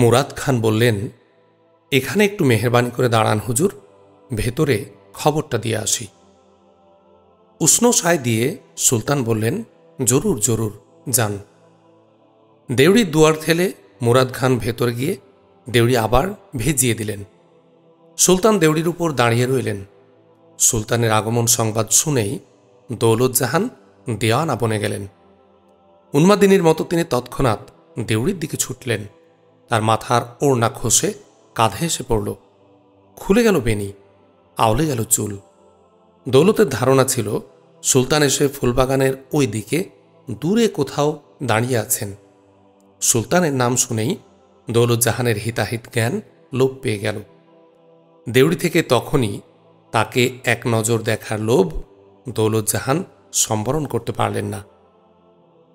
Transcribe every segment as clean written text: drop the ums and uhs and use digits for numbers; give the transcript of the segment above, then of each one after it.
মুরাদ খান বললেন, এখানে একটু মেহেরবানি করে দাঁড়ান হুজুর, ভেতরে খবরটা দিয়ে আসি। উষ্ণ সায় দিয়ে সুলতান বললেন, জরুর জরুর, যান। দেউড়ির দুয়ার ঠেলে মুরাদ খান ভেতরে গিয়ে দেউড়ি আবার ভেজিয়ে দিলেন। সুলতান দেউড়ির উপর দাঁড়িয়ে রইলেন। সুলতানের আগমন সংবাদ শুনেই দৌলতজাহান দেওয়ানা বনে গেলেন। উন্মাদিনীর মতো তিনি তৎক্ষণাৎ দেউড়ির দিকে ছুটলেন। তার মাথার ওড়না খসে কাঁধে এসে পড়ল। খুলে গেল বেনি, আউলে গেল চুল। দৌলতের ধারণা ছিল সুলতান এসে ফুলবাগানের ওই দিকে দূরে কোথাও দাঁড়িয়ে আছেন। সুলতানের নাম শুনেই দৌলতজাহানের হিতাহিত জ্ঞান লোপ পেয়ে গেল। দেউড়ি থেকে তখনই তাকে এক নজর দেখার লোভ দৌলতজাহান সম্বরণ করতে পারলেন না।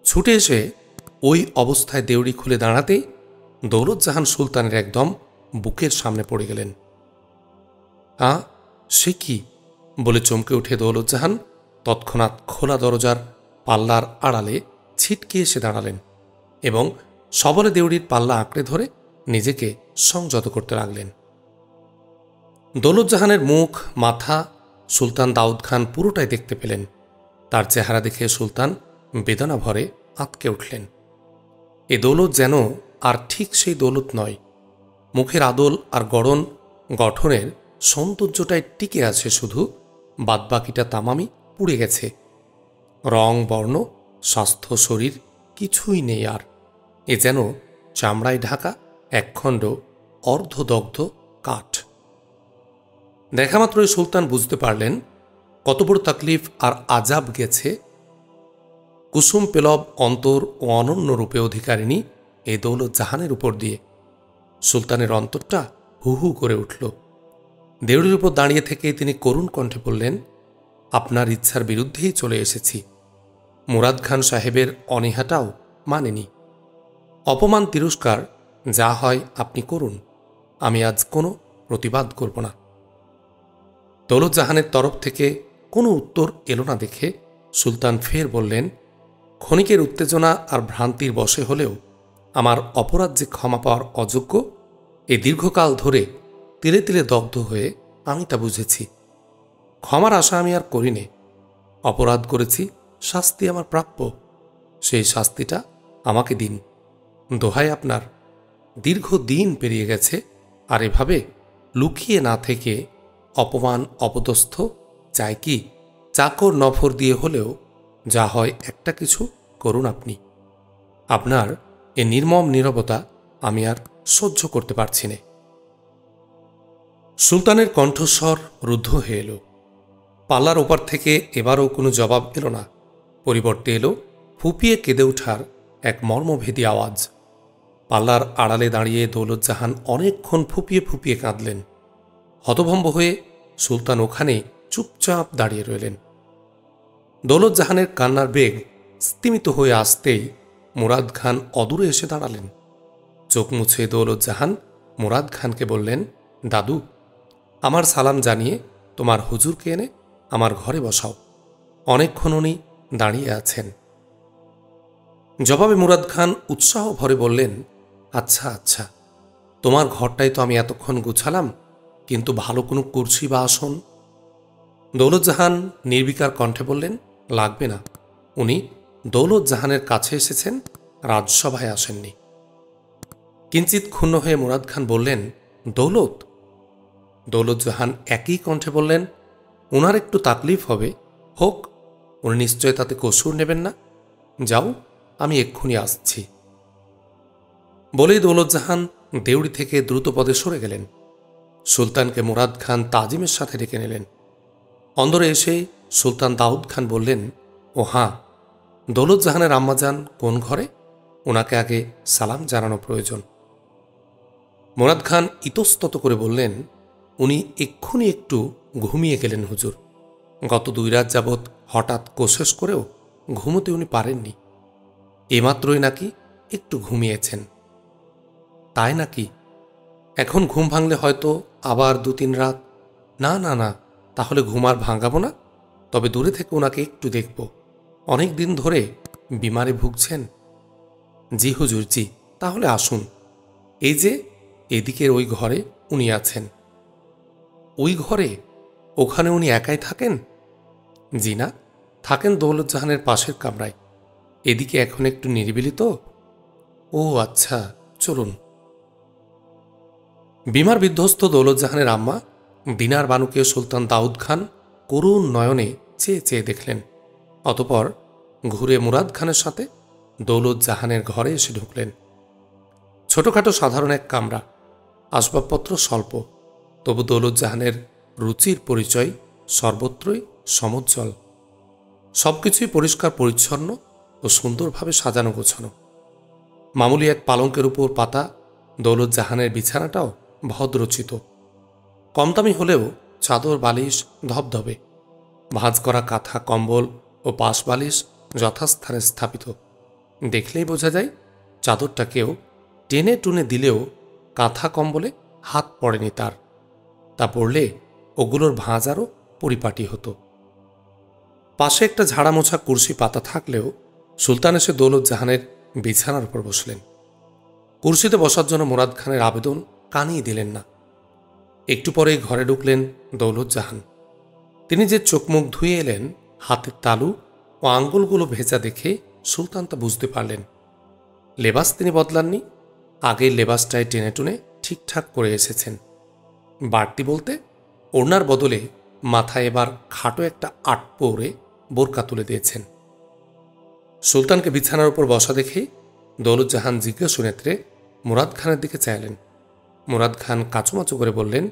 ছুটে এসে ওই অবস্থায় দেউড়ি খুলে দাঁড়াতেই দৌলতজাহান সুলতানের একদম বুকের সামনে পড়ে গেলেন। সে কি বলে চমকে উঠে দৌলতজাহান তৎক্ষণাৎ খোলা দরজার পাল্লার আড়ালে ছিটকে এসে দাঁড়ালেন এবং সবলে দেউড়ির পাল্লা আঁকড়ে ধরে নিজেকে সংযত করতে লাগলেন। দৌলতজাহানের মুখ, মাথা সুলতান দাউদ খান পুরোটাই দেখতে পেলেন। তার চেহারা দেখে সুলতান বেদনা ভরে আঁতকে উঠলেন। এ দৌলত যেন আর ঠিক সেই দৌলত নয়। মুখের আদল আর গঠনের সৌন্দর্যটাই টিকে আছে, শুধু বাদবাকিটা তামামি পুড়ে গেছে। রং, বর্ণ, স্বাস্থ্য, শরীর কিছুই নেই আর। এ যেন চামড়ায় ঢাকা একখণ্ড অর্ধদগ্ধ কাঠ। দেখামাত্রই সুলতান বুঝতে পারলেন কত বড় তাকলিফ আর আজাব গেছে কুসুম পেলব অন্তর ও অনন্য রূপে অধিকারিণী এই দৌলতজাহানের উপর দিয়ে। সুলতানের অন্তরটা হু হু করে উঠল। দেউড়ির উপর দাঁড়িয়ে থেকে তিনি করুণ কণ্ঠে বললেন, আপনার ইচ্ছার বিরুদ্ধেই চলে এসেছি। মুরাদ খান সাহেবের অনীহাটাও মানেনি। অপমান তিরস্কার যা হয় আপনি করুন, আমি আজ কোনো প্রতিবাদ করব না। দৌলতজাহানের তরফ থেকে কোনো উত্তর এলো না দেখে সুলতান ফের বললেন, ক্ষণিকের উত্তেজনা আর ভ্রান্তির বশে হলেও আমার অপরাধ যে ক্ষমা পাওয়ার অযোগ্য, এ দীর্ঘকাল ধরে তিলে তিলে দগ্ধ হয়ে আমি তা বুঝেছি। ক্ষমার আশা আমি আর করিনে। অপরাধ করেছি, শাস্তি আমার প্রাপ্য, সেই শাস্তিটা আমাকে দিন। দোহাই আপনার, দীর্ঘদিন পেরিয়ে গেছে, আর এভাবে লুকিয়ে না থেকে অপমান অপদস্থ চাই কি চাকর নফর দিয়ে হলেও যা হয় একটা কিছু করুন আপনি। আপনার এ নির্মম নীরবতা আমি আর সহ্য করতে পারছি না। সুলতানের কণ্ঠস্বর রুদ্ধ হয়ে এলো। পাল্লার ওপার থেকে এবারও কোনো জবাব এলো না। পরিবর্তে এলো ফুপিয়ে কেঁদে ওঠার এক মর্মভেদী আওয়াজ। পাল্লার আড়ালে দাঁড়িয়ে দৌলতজাহান অনেকক্ষণ ফুপিয়ে ফুপিয়ে কাঁদলেন। হতভম্ব হয়ে সুলতান ওখানে চুপচাপ দাঁড়িয়ে রইলেন। দৌলতজাহানের কান্নার বেগ স্তিমিত হয়ে আসতেই মুরাদ খান অদূরে এসে দাঁড়ালেন। চোখ মুছে দৌলতজাহান মুরাদ খানকে বললেন, দাদু, আমার সালাম জানিয়ে তোমার হুজুরকে এনে আমার ঘরে বসাও। অনেকক্ষণ উনি দাঁড়িয়ে আছেন। জবাবে মুরাদ খান উৎসাহ ভরে বললেন, আচ্ছা আচ্ছা, তোমার ঘরটাই তো আমি এতক্ষণ গুছালাম, কিন্তু ভালো কোনো কুর্সি বা আসন? দৌলতজাহান নির্বিকার কণ্ঠে বললেন, লাগবে না। উনি দৌলতজাহানের কাছে এসেছেন, রাজসভায় আসেননি। কিঞ্চিত ক্ষুণ্ণ হয়ে মুরাদ খান বললেন, দৌলত? দৌলতজাহান একই কণ্ঠে বললেন, ওনার একটু তাকলিফ হবে, হোক, উনি নিশ্চয় তাতে কসুর নেবেন না। যাও, আমি এক্ষুনি আসছি। বলেই দৌলতজাহান দেউড়ি থেকে দ্রুতপদে সরে গেলেন। সুলতানকে মুরাদ খান তাজিমের সাথে ডেকে নিলেন। অন্দরে এসে সুলতান দাউদ খান বললেন, ও হাঁ, দৌলতজাহানের আম্মাজান কোন ঘরে? ওনাকে আগে সালাম জানানো প্রয়োজন। মুরাদ খান ইতস্তত করে বললেন, উনি এক্ষুনি একটু ঘুমিয়ে গেলেন হুজুর। গত 2 রাত যাবৎ হঠাৎ কোশেষ করেও ঘুমোতে উনি পারেননি। এমাত্রই নাকি একটু ঘুমিয়েছেন। তাই নাকি? এখন ঘুম ভাঙলে হয়তো আবার 2-3 রাত। না না না, তাহলে ঘুম আর ভাঙাবো না। তবে দূরে থেকে ওনাকে একটু দেখব। অনেক দিন ধরে বিমারে ভুগছেন। জি হুজুর, জি, তাহলে আসুন। এই যে এদিকের ওই ঘরে উনি আছেন। ওই ঘরে? ওখানে উনি একাই থাকেন? জি না, থাকেন দৌলতজাহানের পাশের কামরায়। এদিকে এখন একটু নিরিবিলি তো। ও আচ্ছা, চলুন। বিমার বিধ্বস্ত দৌলতজাহানের আম্মা দিনার বানুকে সুলতান দাউদ খান করুণ নয়নে চেয়ে চেয়ে দেখলেন। অতপর ঘুরে মুরাদ খানের সাথে দৌলতজাহানের ঘরে এসে ঢুকলেন। ছোটখাটো সাধারণ এক কামরা, আসবাবপত্র স্বল্প, তবু দৌলতজাহানের রুচির পরিচয় সর্বত্রই সমুজ্জ্বল। সবকিছুই পরিষ্কার পরিচ্ছন্ন ও সুন্দরভাবে সাজানো গোছানো। মামুলি এক পালঙ্কের উপর পাতা দৌলতজাহানের বিছানাটাও ভদ্রচিত। কম দামি হলেও চাদর বালিশ ধবধবে, ভাঁজ করা কাঁথা কম্বল ও পাশ বালিশ যথাস্থানে স্থাপিত। দেখলেই বোঝা যায় চাদরটা কেউ টেনে টুনে দিলেও কাঁথা কম্বলে হাত পড়েনি তার। তা পড়লে ওগুলোর ভাঁজ আরও পরিপাটি হতো। পাশে একটা ঝাড়া মোছা কুর্সি পাতা থাকলেও সুলতান এসে দৌলতজাহানের বিছানার উপর বসলেন। কুর্সিতে বসার জন্য মুরাদ খানের আবেদন কানিয়ে দিলেন না। একটু পরেই ঘরে ঢুকলেন দৌলতজাহান। তিনি যে চোখ মুখ ধুয়ে এলেন, হাতের তালু ও আঙ্গুলগুলো ভেজা দেখে সুলতান তা বুঝতে পারলেন। লেবাস তিনি বদলাননি, আগের লেবাসটায় টেনে টুনে ঠিকঠাক করে এসেছেন। বাড়তি বলতে ওড়নার বদলে মাথায় এবার খাটো একটা আট পরে বোরকা তুলে দিয়েছেন। সুলতানকে বিছানার উপর বসা দেখেই দৌলতজাহান জিজ্ঞাসু নেত্রে মুরাদ খানের দিকে চাইলেন। মুরাদ খান কাচুমাচু করে বললেন,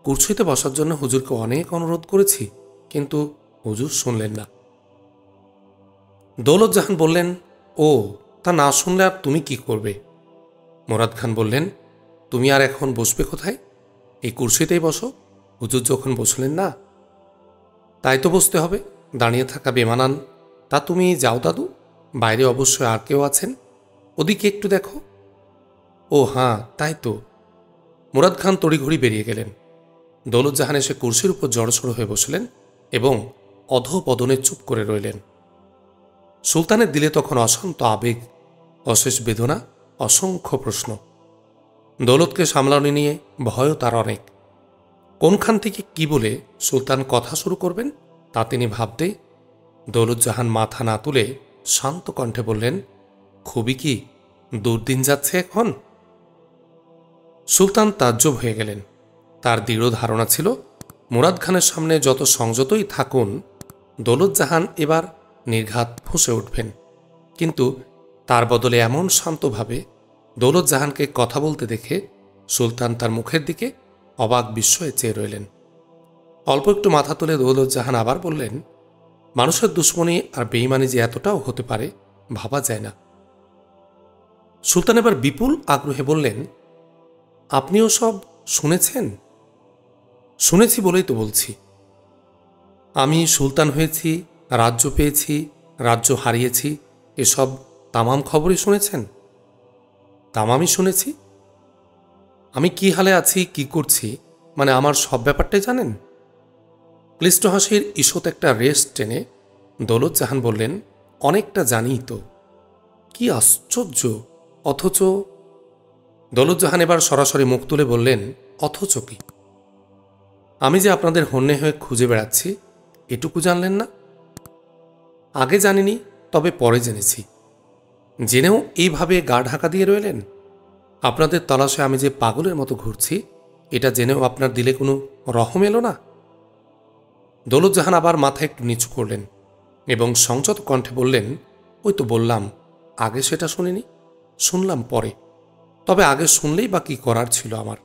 কুর্সিতে বসার জন্য হুজুরকে অনেক অনুরোধ করেছি, কিন্তু হুজুর শুনলেন না। দৌলতজাহান বললেন, ও তা না শুনলে আর তুমি কি করবে? মুরাদ খান বললেন, তুমি আর এখন বসবে কোথায়? এই কুর্সিতেই বসো, হুজুর যখন বসলেন না। তাই তো বসতে হবে, দাঁড়িয়ে থাকা বেমানান। তা তুমি যাও দাদু, বাইরে অবশ্যই আর কেউ আছেন, ওদিকে একটু দেখো। ও হ্যাঁ, তাই তো। মুরাদ খান তড়িঘড়ি বেরিয়ে গেলেন। দৌলতজাহান এসে কুর্সির উপর জড়সড় হয়ে বসলেন এবং অধপদনে চুপ করে রইলেন। সুলতানের দিলে তখন অশান্ত আবেগ, অশেষ বেদনা, অসংখ্য প্রশ্ন। দৌলতকে সামলানো নিয়ে ভয়ও তার অনেক। কোনখান থেকে কি বলে সুলতান কথা শুরু করবেন তা তিনি ভাবতেই দৌলতজাহান মাথা না তুলে শান্ত কণ্ঠে বললেন, খুবই কি দুর্দিন যাচ্ছে এখন? সুলতান তাজ্জব হয়ে গেলেন। তার দৃঢ় ধারণা ছিল মুরাদ খানের সামনে যত সংযতই থাকুন, দৌলতজাহান এবার নির্ঘাত ফুঁসে উঠবেন। কিন্তু তার বদলে এমন শান্তভাবে দৌলতজাহানকে কথা বলতে দেখে সুলতান তার মুখের দিকে অবাক বিস্ময়ে চেয়ে রইলেন। অল্প একটু মাথা তুলে দৌলতজাহান আবার বললেন, মানুষের দুশ্মনী আর বেঈমানি যে এতটাও হতে পারে ভাবা যায় না। সুলতান এবার বিপুল আগ্রহে বললেন, আপনিও সব শুনেছেন? শুনেছি বলেই তো বলছি। আমি সুলতান হয়েছি, রাজ্য পেয়েছি, রাজ্য হারিয়েছি, এসব তামাম খবরই শুনেছেন? তামামই শুনেছি। আমি কি হালে আছি, কি করছি, মানে আমার সব ব্যাপারটাই জানেন? ক্লিষ্ট হাসির ঈষৎ একটা রেস্ট টেনে দৌলতজাহান বললেন, অনেকটা জানিই তো। কি আশ্চর্য! অথচ? দৌলতজাহান এবার সরাসরি মুখ তুলে বললেন, অথচ কি? আমি যে আপনাদের হন্যে হয়ে খুঁজে বেড়াচ্ছি, এটুকু জানলেন না? আগে জানিনি, তবে পরে জেনেছি। জেনেও এইভাবে গা ঢাকা দিয়ে রইলেন? আপনাদের তলাশে আমি যে পাগলের মতো ঘুরছি, এটা জেনেও আপনার দিলে কোনো রহম এলো না? দৌলতজাহান আবার মাথা একটু নিচু করলেন এবং সংযত কণ্ঠে বললেন, ওই তো বললাম, আগে সেটা শুনিনি, শুনলাম পরে। তবে আগে শুনলেই বা কি করার ছিল আমার?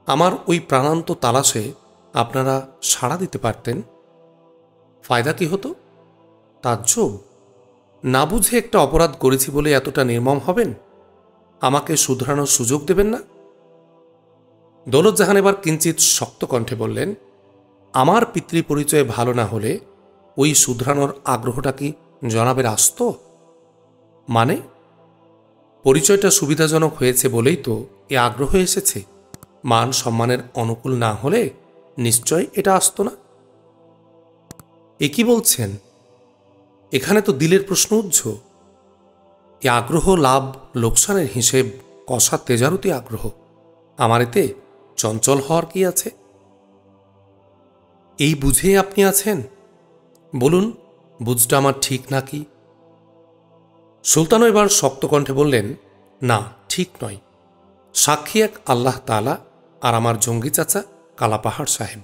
আমার ওই প্রাণান্ত তালাশে আপনারা সাড়া দিতে পারতেন, ফায়দা কি হতো? তাজ্জব! না বুঝে একটা অপরাধ করেছি বলে এতটা নির্মম হবেন? আমাকে শুধরানোর সুযোগ দেবেন না? দৌলতজাহান এবার কিঞ্চিত শক্ত কণ্ঠে বললেন, আমার পিতৃপরিচয় ভালো না হলে ওই শুধরানোর আগ্রহটা কি জনাবের আসত? মানে? পরিচয়টা সুবিধাজনক হয়েছে বলেই তো এ আগ্রহ এসেছে। মান সম্মানের অনুকূল না হলে নিশ্চয় এটা আসত না। এ কি বলছেন? এখানে তো দিলের প্রশ্ন উঠছ। এ আগ্রহ লাভ লোকসানের হিসেব কষা তেজারতি আগ্রহ। আমার এতে চঞ্চল হওয়ার কি আছে? এই বুঝেই আপনি আছেন? বলুন, বুঝটা আমার ঠিক নাকি? সুলতানও এবার শক্ত কণ্ঠে বললেন, না, ঠিক নয়। সাক্ষী এক আল্লাহ তাআলা আর আমার জঙ্গি চাচা কালাপাহাড় সাহেব।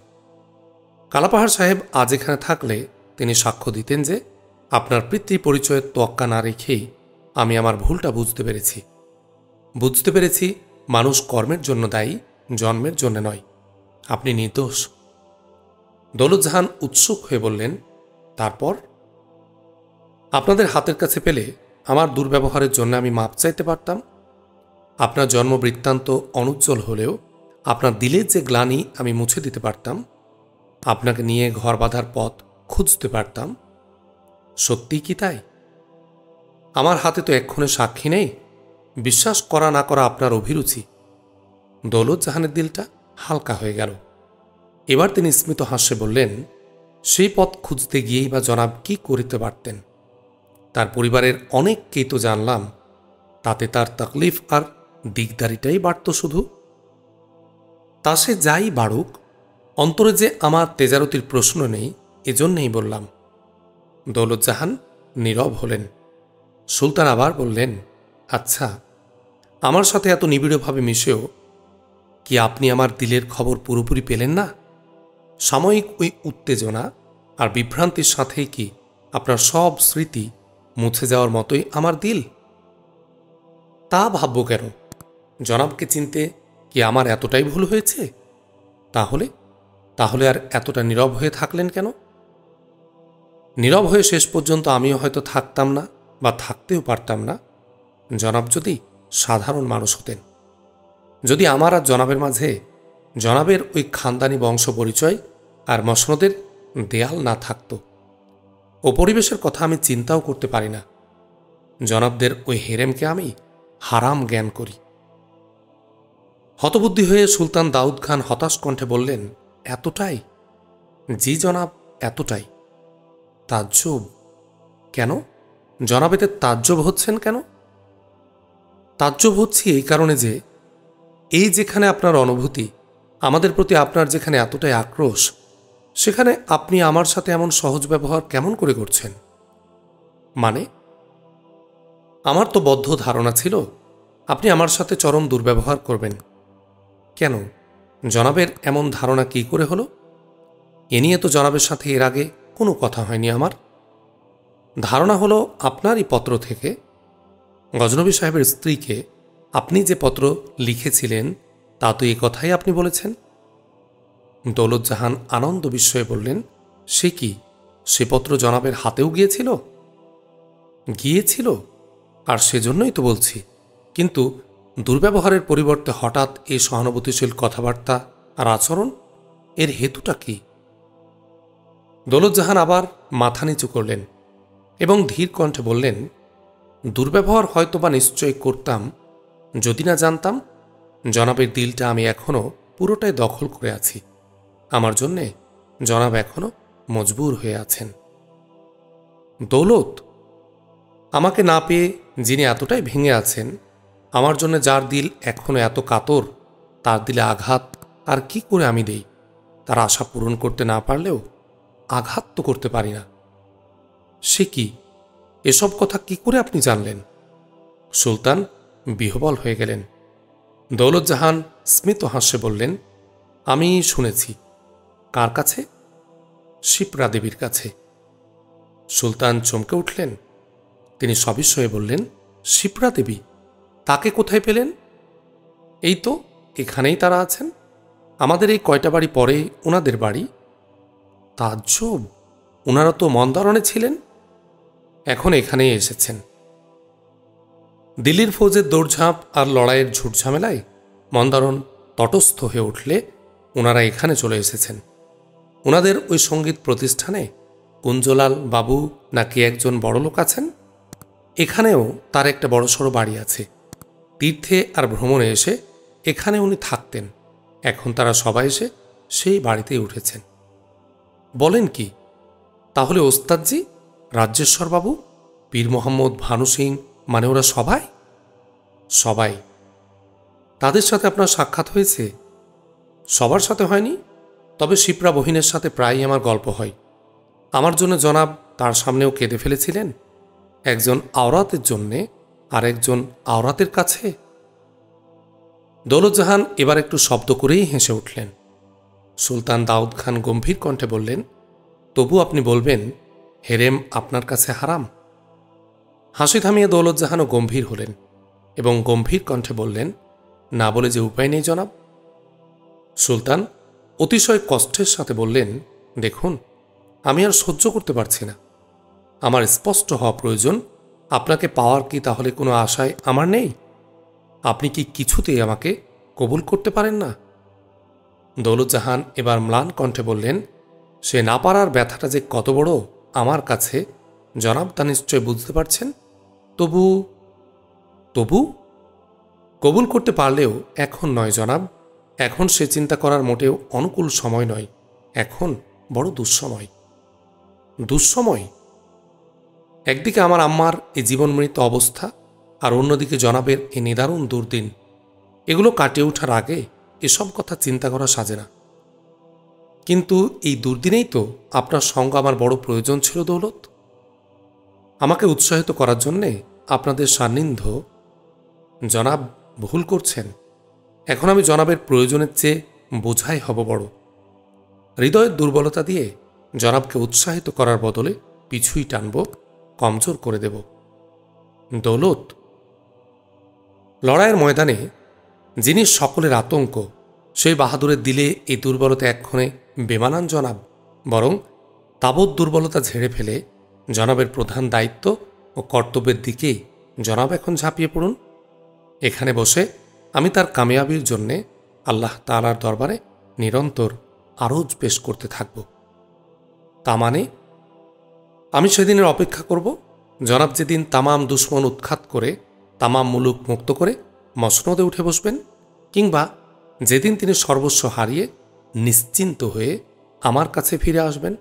কালাপাহাড় সাহেব আজ এখানে থাকলে তিনি সাক্ষ্য দিতেন যে আপনার পিতৃ পরিচয়ের তোয়াক্কা না রেখেই আমি আমার ভুলটা বুঝতে পেরেছি মানুষ কর্মের জন্য দায়ী, জন্মের জন্য নয়। আপনি নির্দোষ। দৌলতজাহান উৎসুক হয়ে বললেন, তারপর? আপনাদের হাতের কাছে পেলে আমার দুর্ব্যবহারের জন্য আমি মাপ চাইতে পারতাম। আপনার জন্ম বৃত্তান্ত অনুজ্জ্বল হলেও আপনার দিলের যে গ্লানি আমি মুছে দিতে পারতাম। আপনাকে নিয়ে ঘর বাঁধার পথ খুঁজতে পারতাম। সত্যি কি তাই? আমার হাতে তো এক্ষণে সাক্ষী নেই। বিশ্বাস করা না করা আপনার অভিরুচি। দৌলতজাহানের দিলটা হালকা হয়ে গেল। এবার তিনি স্মিত হাস্যে বললেন, সেই পথ খুঁজতে গিয়েই বা জনাব কি করিতে পারতেন? তার পরিবারের অনেককেই তো জানলাম, তাতে তার তকলিফ আর দিকদারিটাই বাড়ত শুধু। তা সে যাই বাড়ুক, অন্তরে যে আমার তেজারতির প্রশ্ন নেই, এজন্যেই বললাম। দৌলতজাহান নীরব হলেন। সুলতান আবার বললেন, আচ্ছা, আমার সাথে এত নিবিড়ভাবে মিশেও কি আপনি আমার দিলের খবর পুরোপুরি পেলেন না? সাময়িক ওই উত্তেজনা আর বিভ্রান্তির সাথেই কি আপনার সব স্মৃতি মুছে যাওয়ার মতোই আমার দিল? তা ভাবব কেন? জনাবকে চিনতে কি আমার এতটাই ভুল হয়েছে? তাহলে আর এতটা নীরব হয়ে থাকলেন কেন? নীরব হয়ে শেষ পর্যন্ত আমিও হয়তো থাকতাম না, বা থাকতেও পারতাম না, জনাব যদি সাধারণ মানুষ হতেন। যদি আমার আর জনাবের মাঝে জনাবের ওই খানদানি বংশ পরিচয় আর মসনদের দেয়াল না থাকত। ও পরিবেশের কথা আমি চিন্তাও করতে পারি না। জনাবদের ওই হেরেমকে আমি হারাম জ্ঞান করি। হতবুদ্ধি হয়ে সুলতান দাউদ খান হতাশ কণ্ঠে বললেন, এতটাই? জি জনাব, এতটাই। তাজ্জব কেন? জনাব এতে তাজ্জব হচ্ছেন কেন? তাজ্জব হচ্ছি এই কারণে যে, এই যেখানে আপনার অনুভূতি, আমাদের প্রতি আপনার যেখানে এতটাই আক্রোশ, সেখানে আপনি আমার সাথে এমন সহজ ব্যবহার কেমন করে করছেন? মানে, আমার তো বদ্ধ ধারণা ছিল আপনি আমার সাথে চরম দুর্ব্যবহার করবেন। কেন, জনাবের এমন ধারণা কি করে হলো? এ নিয়ে তো জনাবের সাথে এর আগে কোনো কথা হয়নি আমার। ধারণা হলো আপনারই পত্র থেকে গজনবী সাহেবের স্ত্রীকে আপনি যে পত্র লিখেছিলেন, তা তো এই কথাই আপনি বলেছেন। দৌলতজাহান আনন্দ বিস্ময়ে বললেন, সে কি, সে পত্র জনাবের হাতেও গিয়েছিল? গিয়েছিল, আর সেজন্যই তো বলছি। কিন্তু দুর্ব্যবহারের পরিবর্তে হঠাৎ এই সহানুভূতিশীল কথাবার্তা আর আচরণ, এর হেতুটা কি? দৌলতজাহান আবার মাথা নিচু করলেন এবং ধীর কণ্ঠে বললেন, দুর্ব্যবহার হয়তো বা নিশ্চয় করতাম যদি না জানতাম জনাবের দিলটা আমি এখনও পুরোটাই দখল করে আছি। আমার জন্যে জনাব এখনও মজবুর হয়ে আছেন। দৌলত, আমাকে না পেয়ে যিনি এতটাই ভেঙে আছেন, আমার জন্য যার দিল এখনও এত কাতর, তার দিলে আঘাত আর কি করে আমি দেই? তার আশা পূরণ করতে না পারলেও আঘাত তো করতে পারি না। সে কি, এসব কথা কি করে আপনি জানলেন? সুলতান বিহ্বল হয়ে গেলেন। দৌলতজাহান স্মিত হাস্যে বললেন, আমি শুনেছি। কার কাছে? শিপ্রা দেবীর কাছে। সুলতান চমকে উঠলেন। তিনি সবিস্ময়ে বললেন, শিপ্রা দেবী? তাকে কোথায় পেলেন? এই তো এখানেই তারা আছেন, আমাদের এই কয়টা বাড়ি পরে ওনাদের বাড়ি। তাজ্জব, ওনারা তো মন্দারণে ছিলেন, এখন এখানেই এসেছেন। দিল্লির ফৌজের দৌড়ঝাঁপ আর লড়াইয়ের ঝুটঝামেলায় মন্দারণ তটস্থ হয়ে উঠলে ওনারা এখানে চলে এসেছেন। ওনাদের ওই সঙ্গীত প্রতিষ্ঠানে কুঞ্জলাল বাবু নাকি একজন বড়লোক আছেন। এখানেও তার একটা বড়সড় বাড়ি আছে। তীর্থে আর ভ্রমণে এসে এখানে উনি থাকতেন। এখন তারা সবাই এসে সেই বাড়িতেই উঠেছেন। বলেন কি? তাহলে ওস্তাদজি, রাজ্যেশ্বরবাবু, পীর মোহাম্মদ, ভানু সিং, মানে ওরা সবাই? সবাই। তাদের সাথে আপনার সাক্ষাৎ হয়েছে? সবার সাথে হয়নি, তবে শিপ্রা বহিনের সাথে প্রায়ই আমার গল্প হয়। আমার জন্য জনাব তার সামনেও কেঁদে ফেলেছিলেন, একজন আওরাতের জন্যে আর একজন আওরাতের কাছে। দৌলতজাহান এবার একটু শব্দ করেই হেসে উঠলেন। সুলতান দাউদ খান গম্ভীর কণ্ঠে বললেন, তবু আপনি বলবেন হেরেম আপনার কাছে হারাম? হাসি থামিয়ে দৌলতজাহানও গম্ভীর হলেন এবং গম্ভীর কণ্ঠে বললেন, না বলে যে উপায় নেই জনাব। সুলতান অতিশয় কষ্টের সাথে বললেন, দেখুন, আমি আর সহ্য করতে পারছি না। আমার স্পষ্ট হওয়া প্রয়োজন, আপনাকে পাওয়ার কি তাহলে কোনো আশায় আমার নেই? আপনি কি কিছুতেই আমাকে কবুল করতে পারেন না? দৌলতজাহান এবার ম্লান কণ্ঠে বললেন, সে না পারার ব্যথাটা যে কত বড় আমার কাছে জনাব তা নিশ্চয় বুঝতে পারছেন। তবু তবু কবুল করতে পারলেও এখন নয় জনাব, এখন সে চিন্তা করার মোটেও অনুকূল সময় নয়, এখন বড় দুঃসময়। দুঃসময়? একদিকে আমার আম্মার এই জীবনমৃত অবস্থা, আর অন্যদিকে জনাবের এই নিদারুণ দুর্দিন। এগুলো কাটিয়ে ওঠার আগে এসব কথা চিন্তা করা সাজে না। কিন্তু এই দুর্দিনেই তো আপনার সঙ্গ আমার বড় প্রয়োজন ছিল দৌলত। আমাকে উৎসাহিত করার জন্যে আপনাদের সান্নিধ্য। জনাব ভুল করছেন। এখন আমি জনাবের প্রয়োজনের চেয়ে বোঝাই হব বড়। হৃদয়ের দুর্বলতা দিয়ে জনাবকে উৎসাহিত করার বদলে পিছুই টানব, কমজোর করে দেব। দৌলত, লড়াইয়ের ময়দানে যিনি সকলের আতঙ্ক, সেই বাহাদুরের দিলে এই দুর্বলতা এক্ষণে বেমানান জনাব। বরং তাবৎ দুর্বলতা ঝেড়ে ফেলে জনাবের প্রধান দায়িত্ব ও কর্তব্যের দিকেই জনাব এখন ঝাঁপিয়ে পড়ুন। এখানে বসে আমি তার কামিয়াবির জন্যে আল্লাহ তাআলার দরবারে নিরন্তর আরজ পেশ করতে থাকব। তা মানে আমি সেদিনের অপেক্ষা করব, জনাব যেদিন তামাম দুশ্মন উৎখাত করে, তামাম মুলুক মুক্ত করে মসনদে উঠে বসবেন, কিংবা যেদিন তিনি সর্বস্ব হারিয়ে নিশ্চিন্ত হয়ে আমার কাছে ফিরে আসবেন।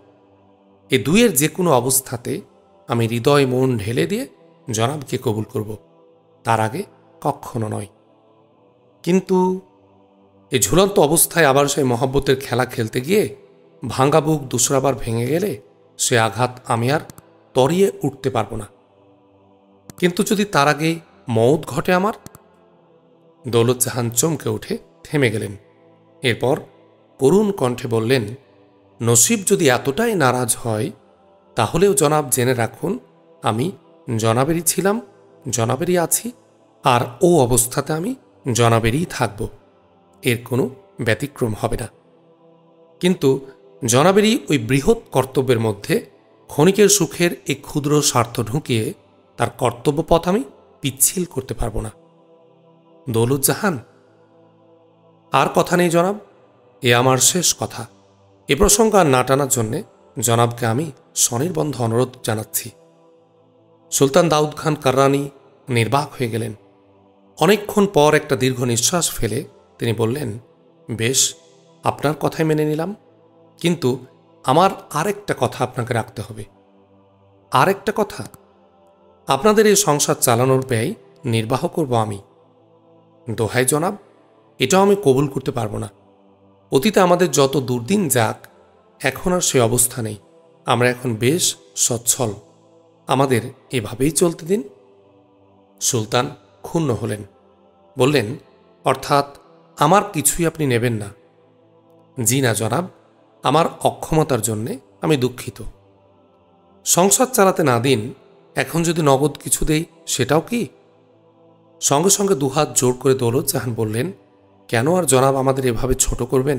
এ দুইয়ের যে কোনো অবস্থাতে আমি হৃদয় মন ঢেলে দিয়ে জনাবকে কবুল করব, তার আগে কখনো নয়। কিন্তু এই ঝুলন্ত অবস্থায় আবার সেই মহব্বতের খেলা খেলতে গিয়ে ভাঙ্গা বুক দুসরাবার ভেঙে গেলে সে আঘাত আমি আর তরিয়ে উঠতে পারব না। কিন্তু যদি তার আগে মওত ঘটে আমার? দৌলতজাহান চমকে উঠে থেমে গেলেন। এরপর করুণ কণ্ঠে বললেন, নসিব যদি এতটাই নারাজ হয়, তাহলেও জনাব জেনে রাখুন, আমি জনাবেরই ছিলাম, জনাবেরই আছি, আর ও অবস্থাতে আমি জনাবেরই থাকব। এর কোনো ব্যতিক্রম হবে না। কিন্তু জনাবেরই ওই বৃহৎ কর্তব্যের মধ্যে ক্ষণিকের সুখের এই ক্ষুদ্র স্বার্থ ঢুকিয়ে তার কর্তব্য পথ আমি পিচ্ছিল করতে পারব না। দৌলতজাহান, আর কথা নেই জনাব, এ আমার শেষ কথা। এ প্রসঙ্গ আর না টানার জন্যে জনাবকে আমি স্বনির্বন্ধ অনুরোধ জানাচ্ছি। সুলতান দাউদ খান কাররানি নির্বাক হয়ে গেলেন। অনেকক্ষণ পর একটা দীর্ঘ নিঃশ্বাস ফেলে তিনি বললেন, বেশ, আপনার কথাই মেনে নিলাম, কিন্তু আমার আরেকটা কথা আপনাকে রাখতে হবে। আরেকটা কথা? আপনাদের এই সংসার চালানোর ব্যয় নির্বাহ করব আমি। দোহাই জনাব, এটাও আমি কবুল করতে পারব না। অতীতে আমাদের যত দুর্দিন যাক, এখন আর সে অবস্থা নেই। আমরা এখন বেশ সচ্ছল, আমাদের এভাবেই চলতে দিন। সুলতান ক্ষুণ্ণ হলেন, বললেন, অর্থাৎ আমার কিছুই আপনি নেবেন না? জি না জনাব, আমার অক্ষমতার জন্যে আমি দুঃখিত। সংসার চালাতে না দিন, এখন যদি নগদ কিছু দেই সেটাও কি? সঙ্গে সঙ্গে দুহাত জোর করে দৌলতজাহান বললেন, কেন আর জনাব আমাদের এভাবে ছোট করবেন?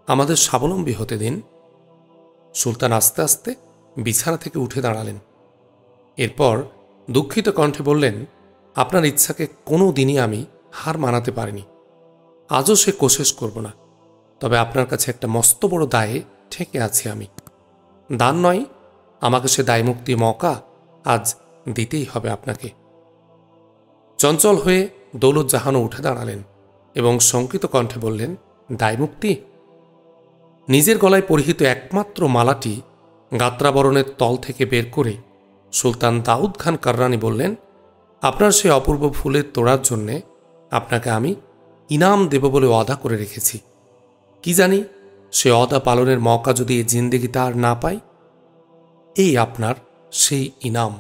আমাদের স্বাবলম্বী হতে দিন। সুলতান আস্তে আস্তে বিছানা থেকে উঠে দাঁড়ালেন। এরপর দুঃখিত কণ্ঠে বললেন, আপনার ইচ্ছাকে কোনো দিনই আমি হার মানাতে পারিনি, আজও সে কোশেশ করব না। তবে আপনার কাছে একটা মস্ত বড় দায়ে ঠেকে আছি আমি। দান নয়, আমাকে সে দায়মুক্তি মওকা আজ দিতেই হবে আপনাকে। চঞ্চল হয়ে দৌলতজাহানও উঠে দাঁড়ালেন এবং শঙ্কিত কণ্ঠে বললেন, দায়মুক্তি? নিজের গলায় পরিহিত একমাত্র মালাটি গাত্রাবরণের তল থেকে বের করে সুলতান দাউদ খান কাররানি বললেন, আপনার সেই অপূর্ব ফুলের তোড়ার জন্যে আপনাকে আমি ইনাম দেব বলে ওয়াদা করে রেখেছি। কি জানি সে ওয়াদা পালনের মওকা যদি এ জিন্দেগিতে আর না পাই। এই আপনার সেই ইনাম।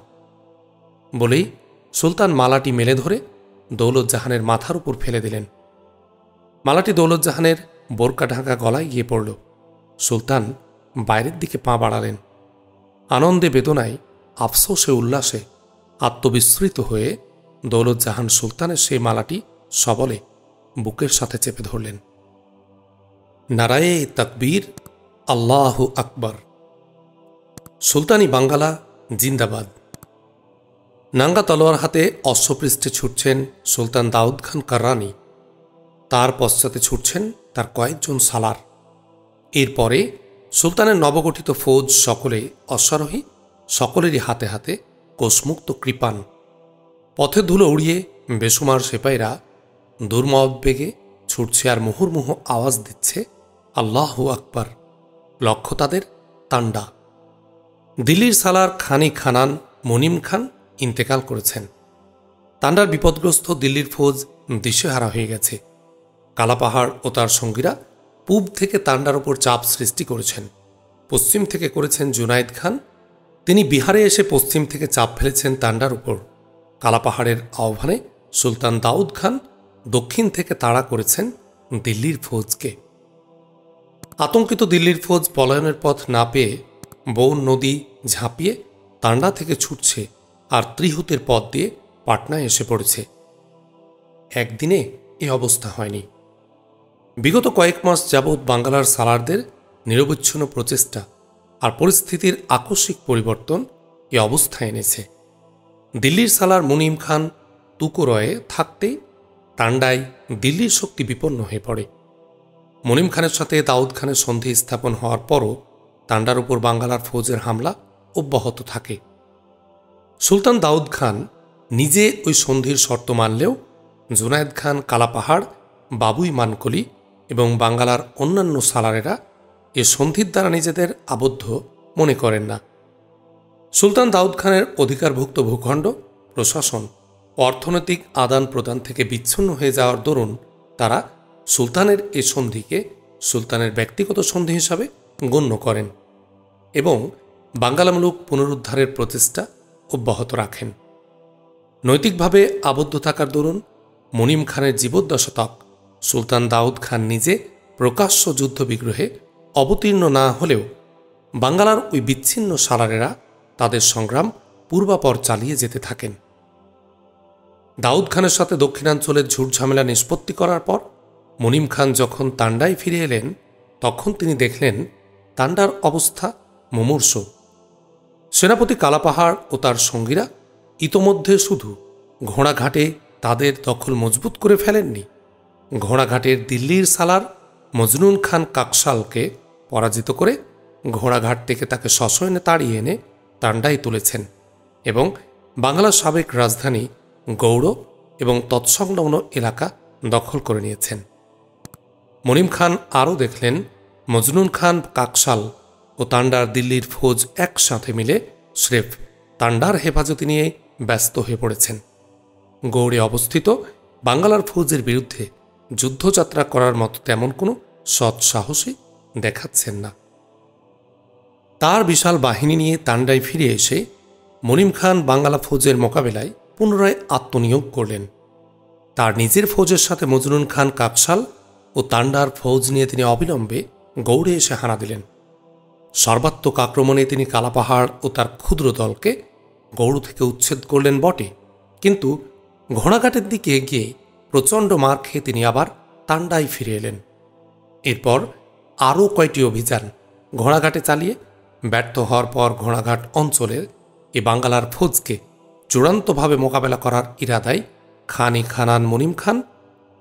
বলেই সুলতান মালাটি মেলে ধরে দৌলতজাহানের মাথার উপর ফেলে দিলেন। মালাটি দৌলতজাহানের বোরকা ঢাকা গলায় গিয়ে পড়ল। সুলতান বাইরের দিকে পা বাড়ালেন। আনন্দে বেদনায়, আফসোসে উল্লাসে আত্মবিস্মৃত হয়ে দৌলতজাহান সুলতানের সেই মালাটি সবলে বুকের সাথে চেপে ধরলেন। নারায়ে তাকবীর, আল্লাহু আকবার। সুলতানি বাঙ্গালা জিন্দাবাদ। নাঙ্গা তলোয়ার হাতে অশ্বপৃষ্ঠে ছুটছেন সুলতান দাউদ খান কাররানি। তার পশ্চাতে ছুটছেন তার কয়েকজন সালার। এরপরে সুলতানের নবগঠিত ফৌজ সকলে অশ্বারোহী, সকলেরই হাতে হাতে কোষমুক্ত কৃপান। পথে ধুলো উড়িয়ে বেসুমার সেপাইরা দুর্মদ বেগে ছুটছে আর মুহুর্মুহু আওয়াজ দিচ্ছে আল্লাহু আকবার। লক্ষ্য তাদের তান্ডা। দিল্লির সালার খানি খানান মুনিম খান ইন্তেকাল করেছেন। তান্ডার বিপদগ্রস্ত দিল্লির ফৌজ দিশেহারা হয়ে গেছে। কালাপাহাড় ও তার সঙ্গীরা পূব থেকে তান্ডার ওপর চাপ সৃষ্টি করেছেন। পশ্চিম থেকে করেছেন জুনায়েদ খান। তিনি বিহারে এসে পশ্চিম থেকে চাপ ফেলেছেন তান্ডার উপর। কালাপাহাড়ের আহ্বানে সুলতান দাউদ খান দক্ষিণ থেকে তাড়া করেছেন দিল্লির ফৌজকে। আতঙ্কিত দিল্লির ফৌজ পলায়নের পথ না পেয়ে বৌন নদী ঝাঁপিয়ে তান্ডা থেকে ছুটছে আর ত্রিহুতের পথ দিয়ে পাটনায় এসে পড়েছে। একদিনে এ অবস্থা হয়নি। বিগত কয়েক মাস যাবৎ বাঙ্গালার সালারদের নিরবচ্ছিন্ন প্রচেষ্টা আর পরিস্থিতির আকস্মিক পরিবর্তন এ অবস্থায় এনেছে। দিল্লির সালার মুনিম খান তুকুরয়ে থাকতেই তান্ডায় দিল্লির শক্তি বিপন্ন হয়ে পড়ে। মুনিম খানের সাথে দাউদ খানের সন্ধি স্থাপন হওয়ার পরও তান্ডার উপর বাঙ্গালার ফৌজের হামলা অব্যাহত থাকে। সুলতান দাউদ খান নিজে ওই সন্ধির শর্ত মানলেও জুনায়েদ খান, কালাপাহাড়, বাবুই মানকলি এবং বাঙ্গালার অন্যান্য সালারেরা এ সন্ধির দ্বারা নিজেদের আবদ্ধ মনে করেন না। সুলতান দাউদ খানের অধিকারভুক্ত ভূখণ্ড, প্রশাসন ও অর্থনৈতিক আদান প্রদান থেকে বিচ্ছিন্ন হয়ে যাওয়ার দরুন তারা সুলতানের এ সন্ধিকে সুলতানের ব্যক্তিগত সন্ধি হিসাবে গণ্য করেন এবং বাঙ্গালামূলক পুনরুদ্ধারের প্রচেষ্টা অব্যাহত রাখেন। নৈতিকভাবে আবদ্ধ থাকার দরুন মুনিম খানের জীবদ্দশাতক সুলতান দাউদ খান নিজে প্রকাশ্য যুদ্ধবিগ্রহে অবতীর্ণ না হলেও বাঙ্গালার ওই বিচ্ছিন্ন সালারেরা তাদের সংগ্রাম পূর্বাপর চালিয়ে যেতে থাকেন। দাউদ খানের সাথে দক্ষিণাঞ্চলের ঝুটঝামেলা নিষ্পত্তি করার পর মুনিম খান যখন তান্ডায় ফিরে এলেন তখন তিনি দেখলেন তান্ডার অবস্থা মুমূর্ষ। সেনাপতি কালাপাহাড় ও তার সঙ্গীরা ইতোমধ্যে শুধু ঘোড়াঘাটে তাদের দখল মজবুত করে ফেলেননি, ঘোড়াঘাটের দিল্লির সালার মজনুন খান কাকশালকে পরাজিত করে ঘোড়াঘাট থেকে তাকে সশয়নে তাড়িয়ে এনে তান্ডায় তুলেছেন এবং বাংলার সাবেক রাজধানী গৌড় এবং তৎসংলগ্ন এলাকা দখল করে নিয়েছেন। মুনিম খান আরও দেখলেন মজনুন খান কাকশাল ও তান্ডার দিল্লির ফৌজ একসাথে মিলে স্রেফ তান্ডার হেফাজতি নিয়ে ব্যস্ত হয়ে পড়েছেন। গৌড়ে অবস্থিত বাঙ্গালার ফৌজের বিরুদ্ধে যুদ্ধযাত্রা করার মতো তেমন কোনো সৎসাহসী দেখাচ্ছেন না। তার বিশাল বাহিনী নিয়ে তান্ডায় ফিরে এসে মুনিম খান বাঙ্গালা ফৌজের মোকাবেলায় পুনরায় আত্মনিয়োগ করলেন। তার নিজের ফৌজের সাথে মজনুন খান কাকশাল ও তান্ডার ফৌজ নিয়ে তিনি অবিলম্বে গৌড়ে এসে হানা দিলেন। সর্বাত্মক আক্রমণে তিনি কালাপাহাড় ও তার ক্ষুদ্র দলকে গৌড় থেকে উচ্ছেদ করলেন বটে, কিন্তু ঘোড়াঘাটের দিকে এগিয়ে প্রচণ্ড মার খেয়ে তিনি আবার তান্ডায় ফিরে এলেন। এরপর আরও কয়টি অভিযান ঘোড়াঘাটে চালিয়ে ব্যর্থ হওয়ার পর ঘোড়াঘাট অঞ্চলের এ বাঙ্গালার ফৌজকে চূড়ান্তভাবে মোকাবেলা করার ইরাদায় খানি খানান মুনিম খান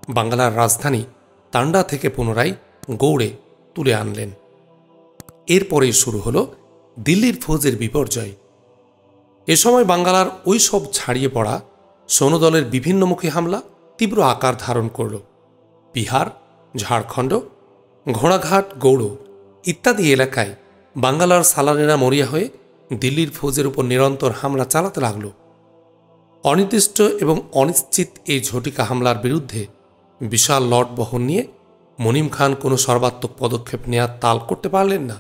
বাঙ্গালার রাজধানী তান্ডা থেকে পুনরায় গৌড়ে তুলে আনলেন। এরপরেই শুরু হল দিল্লির ফৌজের বিপর্যয়। এ সময় বাঙ্গালার ওই সব ছাড়িয়ে পড়া সৈন্যদলের বিভিন্নমুখী হামলা তীব্র আকার ধারণ করল। বিহার, ঝাড়খণ্ড, ঘোড়াঘাট, গৌড় ইত্যাদি এলাকায় বাঙ্গালার সালারেরা মরিয়া হয়ে দিল্লির ফৌজের উপর নিরন্তর হামলা চালাতে লাগল। অনির্দিষ্ট এবং অনিশ্চিত এই ঝটিকা হামলার বিরুদ্ধে বিশাল লট বহন নিয়ে মনিম খান কোনো সর্বাত্মক পদক্ষেপ নেওয়ার তাল করতে পারলেন না।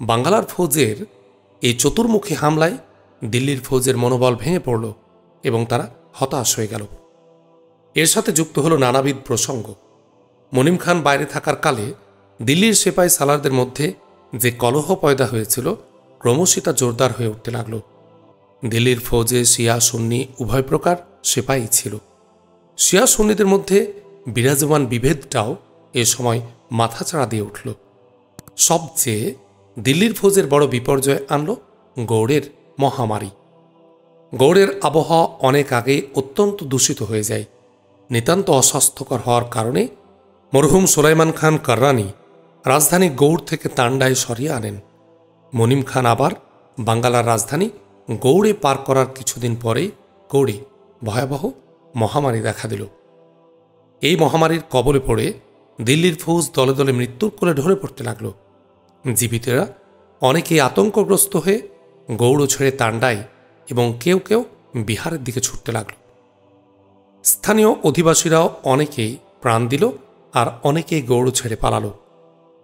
বাঙ্গালার ফৌজের এই চতুর্মুখী হামলায় দিল্লির ফৌজের মনোবল ভেঙে পড়ল এবং তারা হতাশ হয়ে গেল। এর সাথে যুক্ত হল নানাবিধ প্রসঙ্গ। মনিম খান বাইরে থাকার কালে দিল্লির সিপাহী সালারদের মধ্যে যে কলহ পয়দা হয়েছিল ক্রমশই তা জোরদার হয়ে উঠতে লাগল। দিল্লির ফৌজে শিয়া সুন্নি উভয় প্রকার সিপাহী ছিল। শিয়া সুন্নিদের মধ্যে বিরাজমান বিভেদটাও এ সময় মাথাচাড়া দিয়ে উঠল। সবচেয়ে দিল্লির ফৌজের বড় বিপর্যয় আনল গৌড়ের মহামারী। গৌড়ের আবহাওয়া অনেক আগে অত্যন্ত দূষিত হয়ে যায়। নিতান্ত অস্বাস্থ্যকর হওয়ার কারণে মরহুম সুলাইমান খান কাররানি রাজধানী গৌড় থেকে তান্ডায় সরিয়ে আনেন। মনিম খান আবার বাঙ্গালার রাজধানী গৌড়ে পার করার কিছুদিন পরেই গৌড়ে ভয়াবহ মহামারী দেখা দিল। এই মহামারীর কবলে পড়ে দিল্লির ফৌজ দলে দলে মৃত্যুর কোলে ঢলে পড়তে লাগল। জীবিতরা অনেকেই আতঙ্কগ্রস্ত হয়ে গৌড় ছেড়ে তান্ডায় এবং কেউ কেউ বিহারের দিকে ছুটতে লাগল। স্থানীয় অধিবাসীরাও অনেকেই প্রাণ দিল আর অনেকেই গৌড় ছেড়ে পালালো।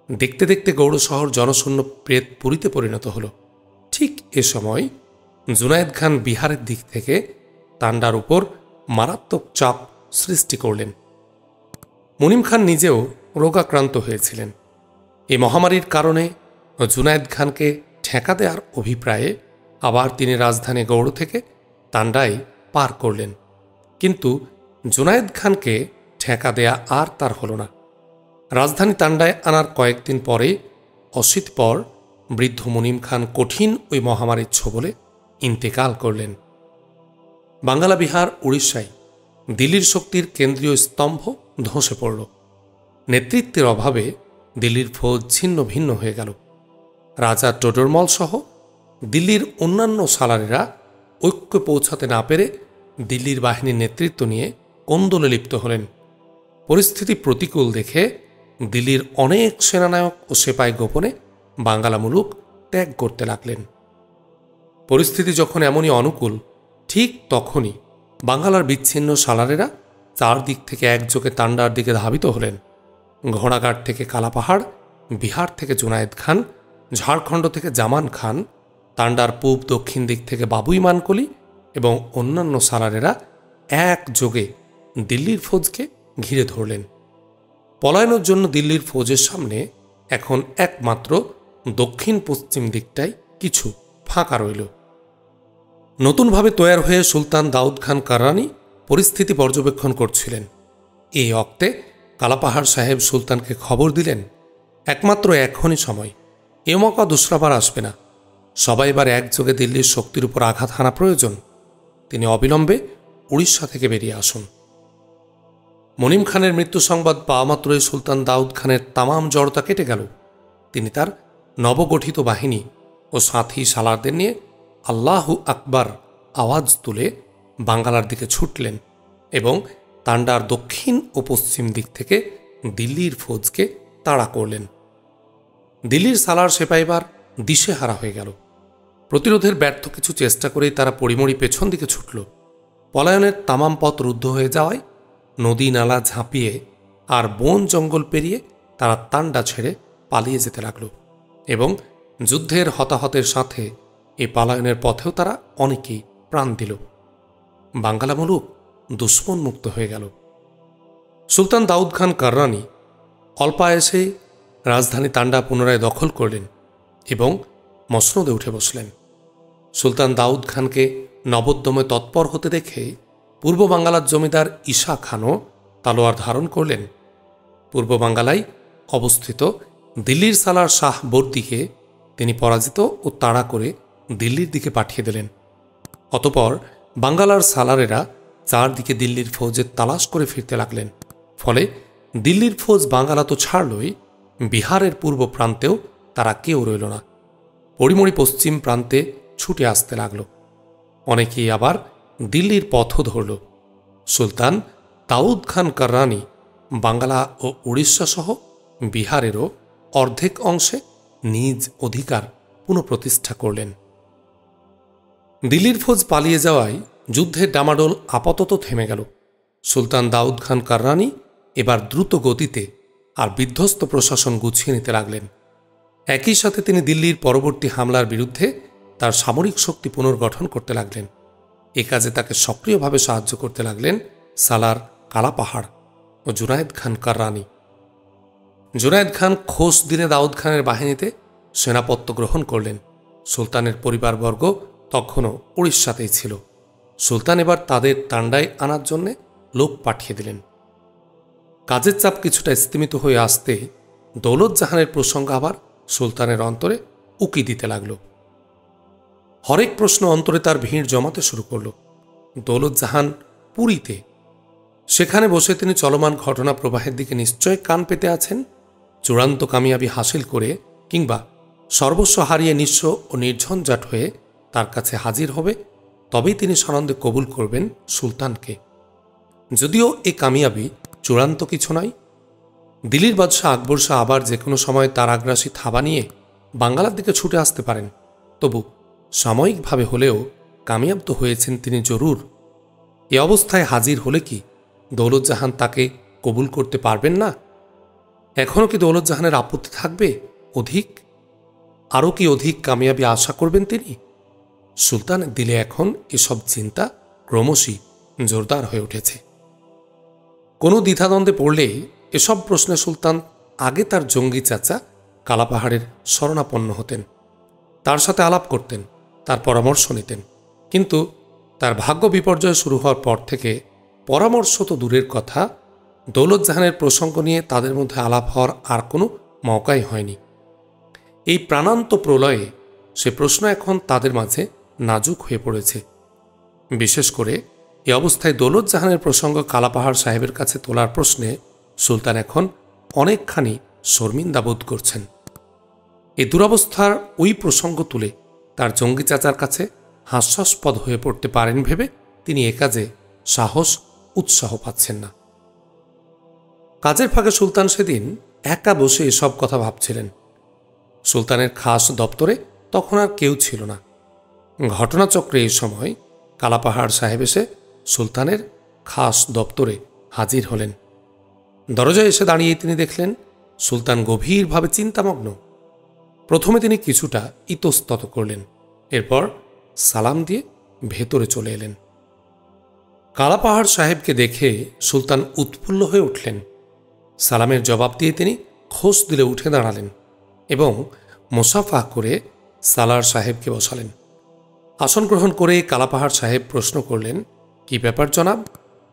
দেখতে দেখতে গৌড় শহর জনশূন্য প্রেত পুরীতে পরিণত হল। ঠিক এ সময় জুনায়েদ খান বিহারের দিক থেকে তান্ডার উপর মারাত্মক চাপ সৃষ্টি করলেন। মনিম খান নিজেও রোগাক্রান্ত হয়েছিলেন। এই মহামারীর কারণে জুনায়েদ খানকে ঠেকা দেওয়ার অভিপ্রায়ে আবার তিনি রাজধানী গৌড় থেকে তান্ডায় পার করলেন। কিন্তু জুনায়েদ খানকে ঠেকা দেয়া আর তার হল না। রাজধানী তান্ডায় আনার কয়েকদিন পরে অশীতপর বৃদ্ধ মনিম খান কঠিন ওই মহামারীর ছোবলে ইন্তেকাল করলেন। বাঙ্গালা বিহার উড়িষ্যায় দিল্লির শক্তির কেন্দ্রীয় স্তম্ভ ধসে পড়ল। নেতৃত্বের অভাবে দিল্লির ফৌজ ছিন্ন ভিন্ন হয়ে গেল। রাজা টোডরমল সহ দিল্লির অন্যান্য সালারেরা ঐক্য পৌঁছাতে না পেরে দিল্লির বাহিনীর নেতৃত্ব নিয়ে কোন্দলে লিপ্ত হলেন। পরিস্থিতি প্রতিকূল দেখে দিল্লির অনেক সেনানায়ক ও সেপাই গোপনে বাঙ্গালা মুলুক ত্যাগ করতে লাগলেন। পরিস্থিতি যখন এমনই অনুকূল, ঠিক তখনই বাঙ্গালার বিচ্ছিন্ন সালারেরা চারদিক থেকে একযোগে তান্ডার দিকে ধাবিত হলেন। ঘোড়াঘাট থেকে কালাপাহাড়, বিহার থেকে জুনায়েদ খান, ঝাড়খণ্ড থেকে জামান খান, তান্ডার পূব দক্ষিণ দিক থেকে বাবুই মানকলি এবং অন্যান্য সালারেরা একযোগে দিল্লির ফৌজকে ঘিরে ধরলেন। পলায়নের জন্য দিল্লির ফৌজের সামনে এখন একমাত্র দক্ষিণ পশ্চিম দিকটাই কিছু ফাঁকা রইল। নতুনভাবে তৈরি হয়ে সুলতান দাউদ খান কাররানি পরিস্থিতি পর্যবেক্ষণ করছিলেন। এই অক্তে কালাপাহাড় সাহেব সুলতানকে খবর দিলেন, একমাত্র এখনই সময়, এ মৌকা দুসরাবার আসবে না। সবাই এবার একযোগে দিল্লির শক্তির উপর আঘাত হানা প্রয়োজন। তিনি অবিলম্বে উড়িষ্যা থেকে বেরিয়ে আসুন। মনিম খানের মৃত্যু সংবাদ পাওয়া মাত্রই সুলতান দাউদ খানের তামাম জড়তা কেটে গেল। তিনি তার নবগঠিত বাহিনী ও সাথী সালারদের নিয়ে আল্লাহু আকবার আওয়াজ তুলে বাঙ্গালার দিকে ছুটলেন এবং তান্ডার দক্ষিণ ও পশ্চিম দিক থেকে দিল্লির ফৌজকে তাড়া করলেন। দিল্লির সালার সেপাইবার দিশেহারা হয়ে গেল। প্রতিরোধের ব্যর্থ কিছু চেষ্টা করেই তারা পরিমরি পেছন দিকে ছুটল। পলায়নের তামাম পথ রুদ্ধ হয়ে যাওয়ায় নদী নালা ঝাঁপিয়ে আর বন জঙ্গল পেরিয়ে তারা তান্ডা ছেড়ে পালিয়ে যেতে লাগল এবং যুদ্ধের হতাহতের সাথে এই পালায়নের পথেও তারা অনেকেই প্রাণ দিল। বাঙ্গালা মুলুক দুশ্মন মুক্ত হয়ে গেল। সুলতান দাউদ খান কাররানি অল্পায়াসে রাজধানী তান্ডা পুনরায় দখল করলেন এবং মসনদে উঠে বসলেন। সুলতান দাউদ খানকে নবোদ্যমে তৎপর হতে দেখে পূর্ব বাঙ্গালার জমিদার ঈশা খানও তালোয়ার ধারণ করলেন। পূর্ব বাঙ্গালায় অবস্থিত দিল্লির সালার শাহ বর্দিকে তিনি পরাজিত ও তাড়া করে দিল্লির দিকে পাঠিয়ে দিলেন। অতপর বাঙ্গালার সালারেরা চারদিকে দিল্লির ফৌজের তালাশ করে ফিরতে লাগলেন। ফলে দিল্লির ফৌজ বাঙ্গালা তো ছাড়লই, বিহারের পূর্ব প্রান্তেও তারা কেউ রইল না। পরিমরি পশ্চিম প্রান্তে ছুটে আসতে লাগল। অনেকেই আবার দিল্লির পথও ধরল। সুলতান দাউদ খান কাররানি বাঙ্গালা ও উড়িষ্যা সহ বিহারেরও অর্ধেক অংশে নিজ অধিকার পুনঃপ্রতিষ্ঠা করলেন। দিল্লির ফৌজ পালিয়ে যাওয়ায় যুদ্ধের ডামাডোল আপাতত থেমে গেল। সুলতান দাউদ খান কাররানি এবার দ্রুত গতিতে আর বিধ্বস্ত প্রশাসন গুছিয়ে নিতে লাগলেন। একই সাথে তিনি দিল্লির পরবর্তী হামলার বিরুদ্ধে তার সামরিক শক্তি পুনর্গঠন করতে লাগলেন। এ কাজে তাকে সক্রিয়ভাবে সাহায্য করতে লাগলেন সালার কালাপাহাড় ও জুনায়েদ খান কাররানি। জুনায়েদ খান খোস দিনে দাউদ খানের বাহিনীতে সেনাপত্য গ্রহণ করলেন। সুলতানের পরিবারবর্গ তখনও উড়িষ্যাতেই ছিল। সুলতান এবার তাদের তান্ডায় আনার জন্যে লোক পাঠিয়ে দিলেন। কাজের চাপ কিছুটা স্তিমিত হয়ে আসতে দৌলত জাহানের প্রসঙ্গ আবার সুলতানের অন্তরে উকি দিতে লাগল। হরেক প্রশ্ন অন্তরে তার ভিড় জমাতে শুরু করল। দৌলত জাহান পুরীতে, সেখানে বসে তিনি চলমান ঘটনা প্রবাহের দিকে নিশ্চয় কান পেতে আছেন। চূড়ান্ত কামিয়াবি হাসিল করে কিংবা সর্বস্ব হারিয়ে নিঃস্ব ও নির্ঝঞ্ঝাট হয়ে তার কাছে হাজির হবে, তবেই তিনি সানন্দে কবুল করবেন সুলতানকে। যদিও এ কামিয়াবি চূড়ান্ত কিছু নয়। দিল্লির বাদশাহ আকবর শাহ আবার যে কোনো সময় তার আগ্রাসী থাবা নিয়ে বাংলার দিকে ছুটে আসতে পারেন, তবু সাময়িকভাবে হলেও কামিয়াব তো হয়েছেন তিনি জরুর। এ অবস্থায় হাজির হলে কি দৌলত জাহান তাকে কবুল করতে পারবেন না? এখনও কি দৌলত জাহানের আপত্তি থাকবে? অধিক, আরও কি অধিক কামিয়াবি আশা করবেন তিনি? সুলতানের দিলে এখন এসব চিন্তা ক্রমশই জোরদার হয়ে উঠেছে। কোনো দ্বিধাদ্বন্দ্বে পড়লেই এসব প্রশ্নে সুলতান আগে তার জঙ্গি চাচা কালাপাহাড়ের শরণাপন্ন হতেন, তার সাথে আলাপ করতেন, তার পরামর্শ নিতেন। কিন্তু তার ভাগ্য বিপর্যয় শুরু হওয়ার পর থেকে পরামর্শ তো দূরের কথা, দৌলত জাহানের প্রসঙ্গ নিয়ে তাদের মধ্যে আলাপ হওয়ার আর কোনো মৌকাই হয়নি। এই প্রাণান্ত প্রলয়ে সে প্রশ্ন এখন তাদের মাঝে নাজুক হয়ে পড়েছে। বিশেষ করে এ অবস্থায় দৌলত জাহানের প্রসঙ্গ কালাপাহাড় সাহেবের কাছে তোলার প্রশ্নে সুলতান এখন অনেকখানি শর্মিন্দা বোধ করছেন। এ দুরবস্থার ওই প্রসঙ্গ তুলে তার জঙ্গি চাচার কাছে হাস্যাস্পদ হয়ে পড়তে পারেন ভেবে তিনি এ কাজে সাহস উৎসাহ পাচ্ছেন না। কাজের ফাঁকে সুলতান সেদিন একা বসে এসব কথা ভাবছিলেন। সুলতানের খাস দপ্তরে তখন আর কেউ ছিল না। ঘটনাচক্রে এই সময় কালাপাহাড় সাহেব এসে সুলতানের খাস দপ্তরে হাজির হলেন। দরজায় এসে দাঁড়িয়ে তিনি দেখলেন সুলতান গভীরভাবে চিন্তামগ্ন। প্রথমে তিনি কিছুটা ইতস্তত করলেন, এরপর সালাম দিয়ে ভেতরে চলে এলেন। কালাপাহাড় সাহেবকে দেখে সুলতান উৎফুল্ল হয়ে উঠলেন। সালামের জবাব দিয়ে তিনি খোস দিলে উঠে দাঁড়ালেন এবং মোসাফা করে সালার সাহেবকে বসালেন। আসন গ্রহণ করে কালাপাহাড় সাহেব প্রশ্ন করলেন, কি ব্যাপার জনাব?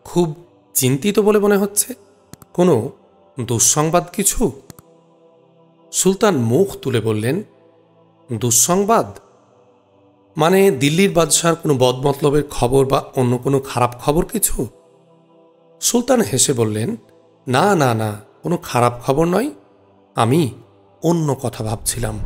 খুব চিন্তিত বলে মনে হচ্ছে। কোনো দুঃসংবাদ কিছু? সুলতান মুখ তুলে বললেন, দুঃসংবাদ মানে দিল্লির বাদশার কোনো বদমতলবের খবর বা অন্য কোনো খারাপ খবর কিছু? সুলতান হেসে বললেন, না না না, কোনো খারাপ খবর নয়, আমি অন্য কথা ভাবছিলাম।